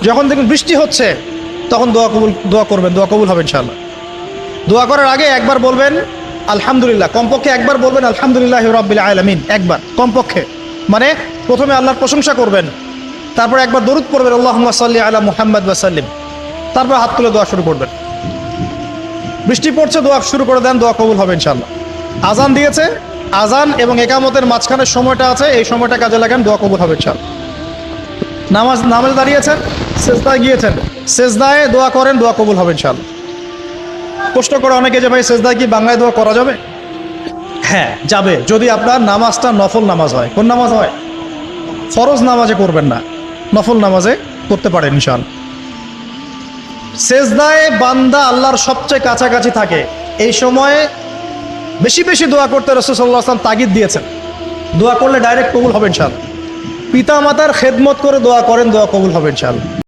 যখন দেখবেন বৃষ্টি হচ্ছে তখন দোয়া করবেন, দোয়া কবুল হবে ইনশাআল্লাহ। দোয়া করার আগে একবার বলবেন আলহামদুলিল্লাহ, কমপক্ষে একবার বলবেন আলহামদুলিল্লাহি রাব্বিল আলামিন, একবার কমপক্ষে। মানে প্রথমে আল্লাহর প্রশংসা করবেন, তারপর একবার দরুদ পড়বেন আল্লাহুম্মা সাল্লি আলা মুহাম্মাদ ওয়া সাল্লিম, তারপর হাত তুলে দোয়া শুরু করবেন। বৃষ্টি পড়ছে, দোয়া শুরু করে দেন, দোয়া কবুল হবে ইনশাআল্লাহ। আজান দিয়েছে, আজান এবং একামতের মাঝখানের সময়টা আছে, এই সময়টা কাজে লাগান, দোয়া কবুল হবে ইনশাআল্লাহ। নামাজে দাঁড়িয়েছেন, সেজদায় গিয়েছেন, সেজদায় দোয়া করেন, দোয়া কবুল হবে ইনশাআল্লাহ। প্রশ্ন করে অনেকে যে ভাই সেজদায় কি বাংলায় দোয়া করা যাবে? হ্যাঁ যাবে, যদি আপনার নামাজটা নফল নামাজ হয়। কোন নামাজ হয়? ফরজ নামাজে করবেন না, নফল নামাজে করতে পারেন ইনশাআল্লাহ। সেজদায় বান্দা আল্লাহর সবচেয়ে কাছাকাছি থাকে, এই সময়ে বেশি বেশি দোয়া করতে রাসূল সাল্লাল্লাহু আলাইহি ওয়াসাল্লাম তাগিদ দিয়েছেন। দোয়া করলে ডাইরেক্ট কবুল হবে ইনশাআল্লাহ। পিতা মাতার খেদমত করে দোয়া করেন, দোয়া কবুল হবে ইনশাআল্লাহ।